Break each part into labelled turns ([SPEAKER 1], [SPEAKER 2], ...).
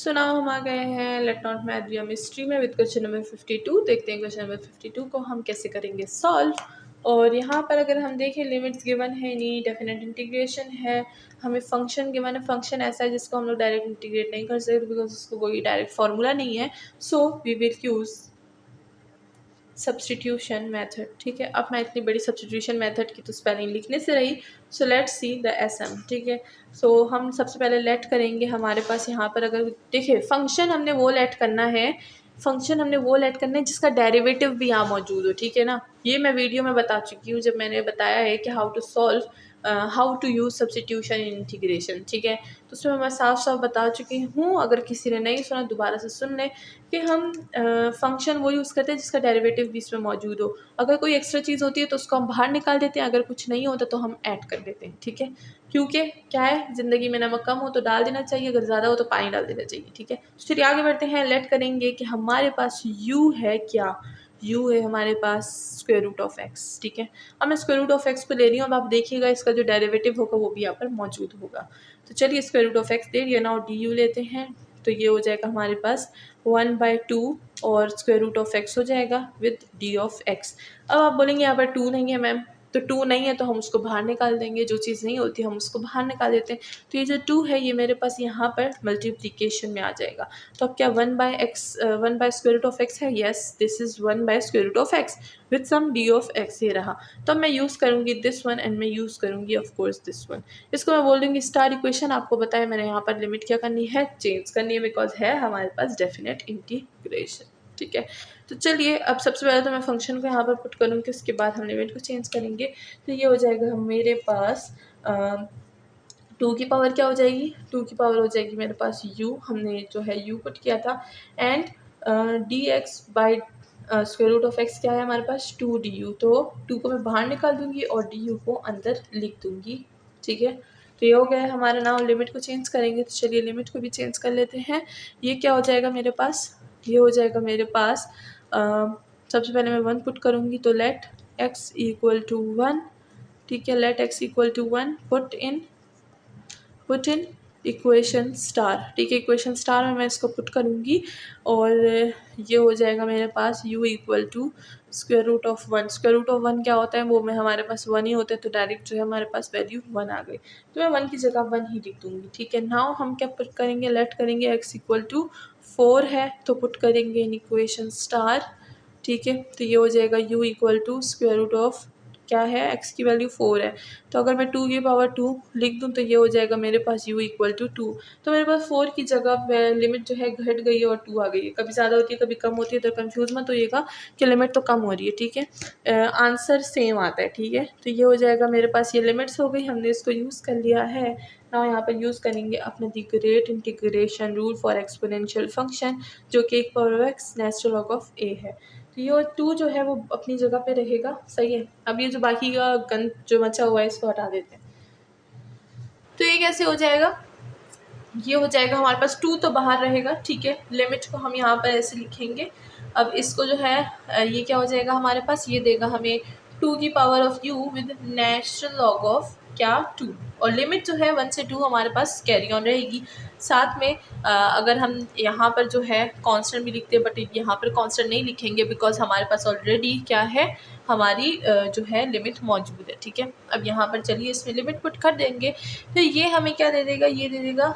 [SPEAKER 1] So now हम आ गए हैं लेट नॉट मैथ मिस्ट्री में विद क्वेश्चन नंबर 52। देखते हैं क्वेश्चन नंबर 52 को हम कैसे करेंगे सॉल्व। और यहाँ पर अगर हम देखें लिमिट्स गिवन है, नहीं डेफिनेट इंटीग्रेशन है, हमें फंक्शन गिवन है। फंक्शन ऐसा है जिसको हम लोग डायरेक्ट इंटीग्रेट नहीं कर सकते बिकॉज उसको कोई डायरेक्ट फार्मूला नहीं है। So we will use substitution method. ठीक है, अब मैं इतनी बड़ी सब्सटीट्यूशन मेथड की तो स्पेलिंग लिखने से रही। So let's see the SM. ठीक है, सो हम सबसे पहले लेट करेंगे। हमारे पास यहाँ पर अगर देखिए फंक्शन हमने वो लेट करना है, फंक्शन हमने वो लेट करना है जिसका डेरिवेटिव भी यहाँ मौजूद हो। ठीक है ना, ये मैं वीडियो में बता चुकी हूँ जब मैंने बताया है कि how to use substitution in integration. ठीक है, तो उसमें मैं साफ साफ बता चुकी हूँ। अगर किसी ने नहीं सुना दोबारा से सुन लें कि हम फंक्शन वो यूज़ करते हैं जिसका डेरिवेटिव भी इसमें मौजूद हो। अगर कोई एक्स्ट्रा चीज़ होती है तो उसको हम बाहर निकाल देते हैं, अगर कुछ नहीं होता तो हम ऐड कर देते हैं। ठीक है, क्योंकि क्या है, ज़िंदगी में नमक कम हो तो डाल देना चाहिए, अगर ज़्यादा हो तो पानी डाल देना चाहिए। ठीक है, तो चलिए आगे बढ़ते हैं। लेट करेंगे कि हमारे पास u है, क्या u है हमारे पास स्क्वायर रूट ऑफ x। ठीक है, अब मैं स्क्वायर रूट ऑफ x को ले रही हूँ। अब आप देखिएगा इसका जो डेरिवेटिव होगा वो भी यहाँ पर मौजूद होगा। तो चलिए स्क्वायर रूट ऑफ x दे दिया, नाउ du लेते हैं। तो ये हो जाएगा हमारे पास 1/2 और स्क्वायर रूट ऑफ x हो जाएगा विद d ऑफ x। अब आप बोलेंगे यहाँ पर 2 नहीं है मैम, तो 2 नहीं है तो हम उसको बाहर निकाल देंगे। जो चीज़ नहीं होती हम उसको बाहर निकाल देते हैं। तो ये जो 2 है ये मेरे पास यहाँ पर मल्टीप्लिकेशन में आ जाएगा। तो अब क्या 1/स्क्वायर रूट ऑफ x है? यस, दिस इज़ 1/स्क्वायर root of x with some d of x। ये रहा। तो मैं यूज़ करूँगी दिस वन एंड मैं यूज़ करूँगी ऑफ कोर्स दिस वन। इसको मैं बोल दूँगी स्टार इक्वेशन। आपको बताया मैंने यहाँ पर लिमिट क्या करनी है, चेंज करनी है, बिकॉज है हमारे पास डेफिनेट इंटीग्रेशन। ठीक है, तो चलिए अब सबसे पहले तो मैं फंक्शन को यहाँ पर पुट करूँगी, उसके बाद हम लिमिट को चेंज करेंगे। तो ये हो जाएगा मेरे पास 2 की पावर क्या हो जाएगी, 2 की पावर हो जाएगी मेरे पास u, हमने जो है u पुट किया था, and dx by square root of x क्या है हमारे पास 2du। तो 2 को मैं बाहर निकाल दूँगी और du को अंदर लिख दूँगी। ठीक है, तो ये हो गया हमारा। नाउ लिमिट को चेंज करेंगे। तो चलिए लिमिट को भी चेंज कर लेते हैं। ये क्या हो जाएगा मेरे पास, ये हो जाएगा मेरे पास सबसे पहले मैं 1 पुट करूँगी। तो लेट x इक्वल टू 1। ठीक है, let x equal to 1 put in equation star. ठीक है, इक्वेशन स्टार में मैं इसको पुट करूँगी और ये हो जाएगा मेरे पास u equal to square root of 1। Square root of 1 क्या होता है, वो में हमारे पास 1 ही होता है, तो डायरेक्ट जो है हमारे पास वैल्यू 1 आ गई। तो मैं 1 की जगह 1 ही लिख दूँगी। ठीक है, नाउ हम क्या पुट करेंगे, लेट करेंगे x इक्वल टू 4 है तो पुट करेंगे इन इक्वेशन स्टार। ठीक है, तो ये हो जाएगा u equal to square root of क्या है, x की वैल्यू 4 है, तो अगर मैं 2 की पावर 2 लिख दूं तो ये हो जाएगा मेरे पास u इक्वल टू 2। तो मेरे पास 4 की जगह लिमिट जो है घट गई है और 2 आ गई है। कभी ज़्यादा होती है कभी कम होती है, तो कंफ्यूज मत होइएगा कि लिमिट तो कम हो रही है। ठीक है, आंसर सेम आता है। ठीक है, तो ये हो जाएगा मेरे पास, ये लिमिट्स हो गई, हमने इसको यूज़ कर लिया है। ना यहाँ पर यूज़ करेंगे अपने the great integration rule for exponential function, जो कि 1 power x natural log of a है। तो ये 2 जो है वो अपनी जगह पे रहेगा। सही है, अब ये जो बाकी का गंद जो मचा हुआ है इसको हटा देते हैं। तो ये कैसे हो जाएगा, ये हो जाएगा हमारे पास 2 तो बाहर रहेगा। ठीक है, लिमिट को हम यहाँ पर ऐसे लिखेंगे। अब इसको जो है ये क्या हो जाएगा हमारे पास, ये देगा हमें 2 की power of u with natural log of क्या 2, और लिमिट जो है 1 से 2 हमारे पास कैरी ऑन रहेगी। साथ में अगर हम यहाँ पर जो है कांस्टेंट भी लिखते हैं, बट यहाँ पर कांस्टेंट नहीं लिखेंगे बिकॉज हमारे पास ऑलरेडी क्या है, हमारी जो है लिमिट मौजूद है। ठीक है, अब यहाँ पर चलिए इसमें लिमिट पुट कर देंगे। फिर ये हमें क्या दे देगा, ये दे देगा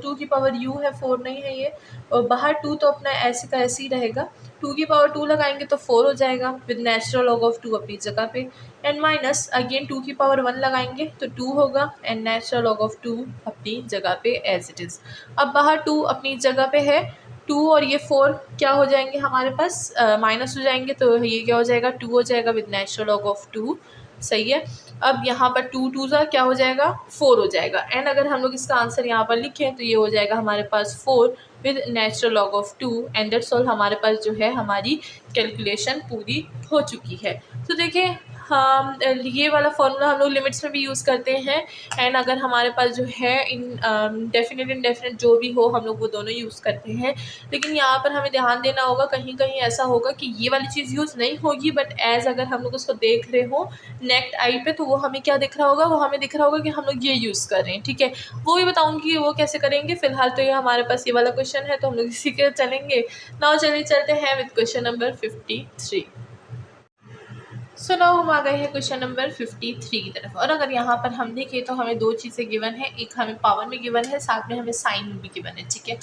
[SPEAKER 1] 2 की पावर u है, 4 नहीं है ये, और बाहर 2 तो अपना ऐसे का ऐसे ही रहेगा। 2 की पावर 2 लगाएंगे तो 4 हो जाएगा विद नेचुरल लॉग ऑफ 2 अपनी जगह पे, एंड माइनस अगेन 2 की पावर 1 लगाएंगे तो 2 होगा, एंड नेचुरल लॉग ऑफ 2 अपनी जगह पे एज इट इज़। अब बाहर 2 अपनी जगह पे है, 2 और ये 4 क्या हो जाएंगे हमारे पास, माइनस हो जाएंगे, तो ये क्या हो जाएगा 2 हो जाएगा विद नेचुरल लॉग ऑफ 2। सही है, अब यहाँ पर 2 2 सा क्या हो जाएगा 4 हो जाएगा, एंड अगर हम लोग इसका आंसर यहाँ पर लिखें तो ये हो जाएगा हमारे पास 4 with natural log of 2, and that's all. हमारे पास जो है हमारी कैलकुलेशन पूरी हो चुकी है। तो देखिए हम ये वाला फॉर्मूला हम लोग लिमिट्स में भी यूज़ करते हैं, एंड अगर हमारे पास जो है इन डेफिनेट इंडेफिनेट जो भी हो हम लोग वो दोनों यूज़ करते हैं। लेकिन यहाँ पर हमें ध्यान देना होगा, कहीं कहीं ऐसा होगा कि ये वाली चीज़ यूज़ नहीं होगी, बट एज़ अगर हम लोग उसको देख रहे हो नेक्स्ट आई पे, तो वो हमें क्या दिख रहा होगा, वो हमें दिख रहा होगा कि हम लोग ये यूज़ कर रहे हैं। ठीक है, वो भी बताऊँगी कि वो कैसे करेंगे। फिलहाल तो ये हमारे पास ये वाला क्वेश्चन है, तो हम लोग इसी के चलेंगे। नाउ चलिए चलते हैं with question number 53। So now हम आ गए हैं क्वेश्चन नंबर 53 की तरफ। और अगर यहाँ पर हम देखें तो हमें दो चीज़ें गिवन है, एक हमें पावर में गिवन है, साथ में हमें साइन में भी गिवन है। ठीक है,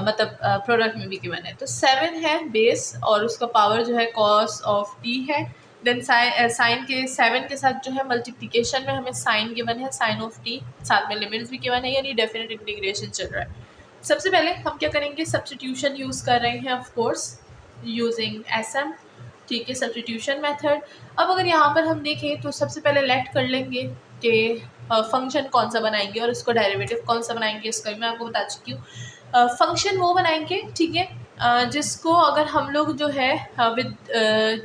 [SPEAKER 1] मतलब प्रोडक्ट में भी गिवन है। तो 7 है बेस और उसका पावर जो है कॉस ऑफ टी है। देन साइन के 7 के साथ जो है मल्टीप्लिकेशन में हमें साइन गिवन है, साइन ऑफ टी, साथ में लिमिट्स भी गिवन है, यानी डेफिनेट इंटीग्रेशन चल रहा है। सबसे पहले हम क्या करेंगे, सब्स्टिट्यूशन यूज़ कर रहे हैं ऑफ कोर्स यूजिंग एसएम। ठीक है, सब्स्टिट्यूशन मेथड। अब अगर यहाँ पर हम देखें तो सबसे पहले लेट कर लेंगे कि फंक्शन कौन सा बनाएंगे और उसको डेरिवेटिव कौन सा बनाएंगे, इसका भी मैं आपको बता चुकी हूँ। फंक्शन वो बनाएंगे, ठीक है, जिसको अगर हम लोग जो है विद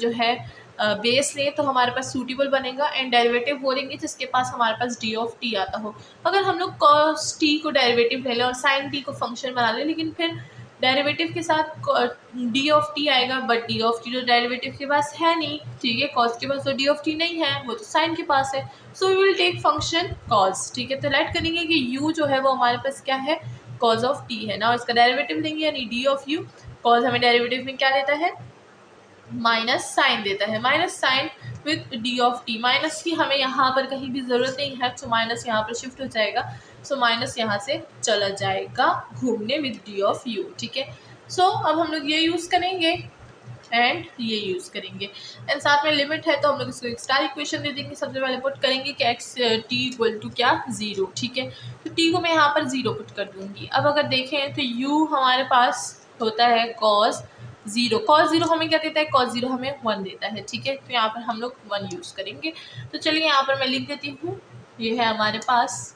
[SPEAKER 1] जो है बेस लें तो हमारे पास सूटेबल बनेगा, एंड डेरिवेटिव वो लेंगे जिसके पास हमारे पास डी ऑफ टी आता हो। अगर हम लोग कॉस टी को डेरिवेटिव ले लें और साइन टी को फंक्शन बना लें, लेकिन फिर डेरिवेटिव के साथ डी ऑफ टी आएगा, बट डी ऑफ टी तो डेरिवेटिव के पास है नहीं। ठीक है, कॉस के पास तो डी ऑफ टी नहीं है, वो तो साइन के पास है। So we will take function cos. ठीक है, तो लेट करेंगे कि यू जो है वो हमारे पास क्या है, कॉस ऑफ टी है ना, इसका डेरिवेटिव लेंगे यानी डी ऑफ यू। कॉस हमें डेरिवेटिव में क्या देता है, माइनस साइन देता है, minus sine with d of t. Minus की हमें यहाँ पर कहीं भी ज़रूरत नहीं है, तो माइनस यहाँ पर शिफ्ट हो जाएगा। सो माइनस यहाँ से चला जाएगा घूमने विद डी ऑफ यू। ठीक है, सो अब हम लोग ये यूज़ करेंगे एंड ये यूज़ करेंगे, एंड साथ में लिमिट है तो हम लोग इसको एक स्टार इक्वेशन दे देंगे। सबसे पहले पुट करेंगे कि एक्स टी इक्वल टू क्या, 0। ठीक है, तो टी को मैं यहाँ पर 0 पुट कर दूँगी। अब अगर देखें तो यू हमारे पास होता है कॉस 0। कॉस 0 हमें क्या देता है, कॉस 0 हमें 1 देता है। ठीक है, तो यहाँ पर हम लोग 1 यूज़ करेंगे। तो चलिए यहाँ पर मैं लिख देती हूँ, ये है हमारे पास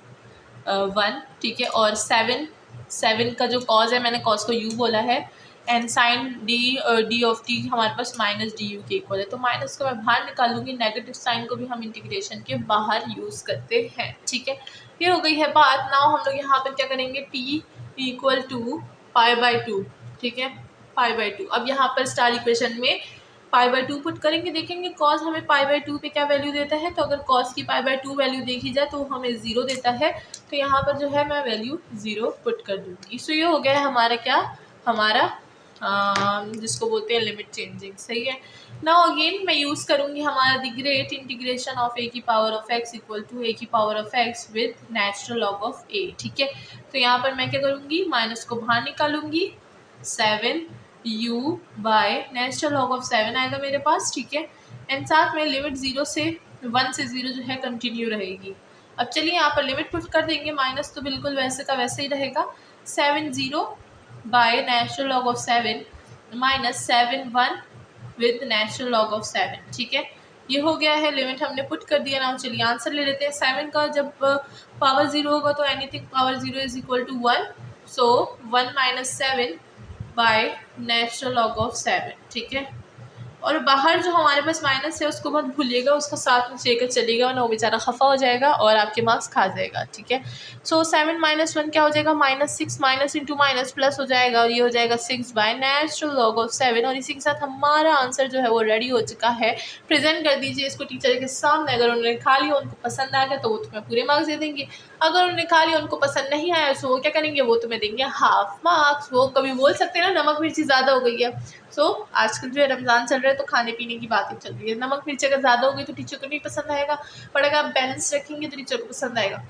[SPEAKER 1] 1। ठीक है, और 7 का जो कॉस है, मैंने कॉस को यू बोला है, and sine d of t हमारे पास माइनस डी यू के इक्वल है। तो माइनस को मैं बाहर निकालूंगी, नेगेटिव साइन को भी हम इंटीग्रेशन के बाहर यूज़ करते हैं। ठीक है, ये हो गई है बात। नाउ हम लोग यहाँ पर क्या करेंगे, टी इक्वल टू π/2। ठीक है, π/2। अब यहाँ पर स्टार इक्वेशन में π/2 पुट करेंगे, देखेंगे कॉस हमें π/2 पे क्या वैल्यू देता है। तो अगर कॉस की π/2 वैल्यू देखी जाए तो हमें 0 देता है, तो यहाँ पर जो है मैं वैल्यू 0 पुट कर दूँगी। सो ये हो गया है हमारा क्या, हमारा जिसको बोलते हैं लिमिट चेंजिंग। सही है, नाउ अगेन मैं यूज़ करूँगी हमारा the great integration of a की power of x equal to a की power of x with natural log of a. ठीक है, तो यहाँ पर मैं क्या करूँगी, माइनस को बाहर निकालूंगी, 7u bye natural log of 7 आएगा मेरे पास। ठीक है, एंड साथ में लिमिट 0 से 1 से 0 जो है कंटिन्यू रहेगी। अब चलिए यहाँ पर लिमिट पुट कर देंगे, माइनस तो बिल्कुल वैसे का वैसे ही रहेगा, 7 by natural log of 7 minus 7 with natural log of 7। ठीक है, ये हो गया है, लिमिट हमने पुट कर दिया ना। चलिए आंसर ले लेते हैं। 7 का जब पावर 0 होगा तो anything power 0 is equal to 1। So 1 minus 7 by natural log of 7। ठीक है, और बाहर जो हमारे पास माइनस है उसको मत भूलिएगा, उसका साथ में लेकर चलिएगा, वरना वो बेचारा खफा हो जाएगा और आपके मार्क्स खा जाएगा। ठीक है, सो 7 माइनस 1 क्या हो जाएगा, -6, माइनस इंटू माइनस प्लस हो जाएगा, और ये हो जाएगा 6 बाय नेचुरल लॉग ऑफ 7। और इसी के साथ हमारा आंसर जो है वो रेडी हो चुका है। प्रेजेंट कर दीजिए इसको टीचर के सामने। अगर उन्होंने खा लिया, उनको पसंद आ गया तो वो तुम्हें पूरे मार्क्स दे देंगे। अगर उन्होंने खा लिया, उनको पसंद नहीं आया, तो वो क्या करेंगे, वो तुम्हें देंगे हाफ मार्क्स। वो कभी बोल सकते हैं ना नमक मिर्ची ज़्यादा हो गई है। सो आजकल जो है रमज़ान चल रहा है तो खाने पीने की बातें चल रही है। नमक मिर्च अगर ज़्यादा हो गई तो टीचर को नहीं पसंद आएगा, पर अगर आप बैलेंस रखेंगे तो टीचर को पसंद आएगा।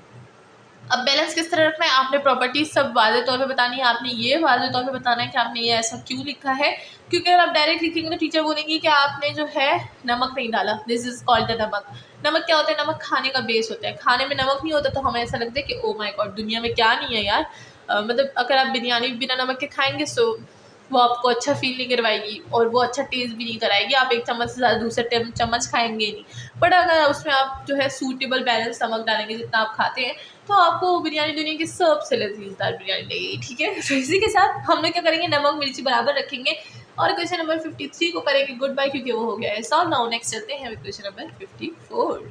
[SPEAKER 1] अब बैलेंस किस तरह रखना है, आपने प्रॉपर्टीज सब वाज़े तौर पे बतानी है। आपने ये वाज़े तौर पे बताना है कि आपने ये ऐसा क्यों लिखा है, क्योंकि अगर आप डायरेक्ट लिखेंगे तो टीचर बोलेंगे कि आपने जो है नमक नहीं डाला। दिस इज़ कॉल्ड द नमक। नमक क्या होता है, नमक खाने का बेस होता है। खाने में नमक नहीं होता तो हमें ऐसा लगता है कि ओ माय गॉड दुनिया में क्या नहीं है यार। मतलब अगर आप बिरयानी बिना नमक के खाएंगे तो वो आपको अच्छा फील नहीं करवाएगी और वो अच्छा टेस्ट भी नहीं कराएगी। आप एक चम्मच से ज़्यादा दूसरे चम्मच खाएंगे नहीं। बट अगर उसमें आप जो है सूटेबल बैलेंस नमक डालेंगे जितना आप खाते हैं, तो आपको बिरयानी दुनिया की सबसे लजीजदार बिरयानी लगेगी। ठीक है, तो इसी के साथ हम लोग क्या करेंगे, नमक मिर्ची बराबर रखेंगे। और क्वेश्चन नंबर 53 को करेंगे गुड बाय क्योंकि वो हो गया है सॉल्व। नाउ नेक्स्ट चलते हैं क्वेश्चन नंबर 54।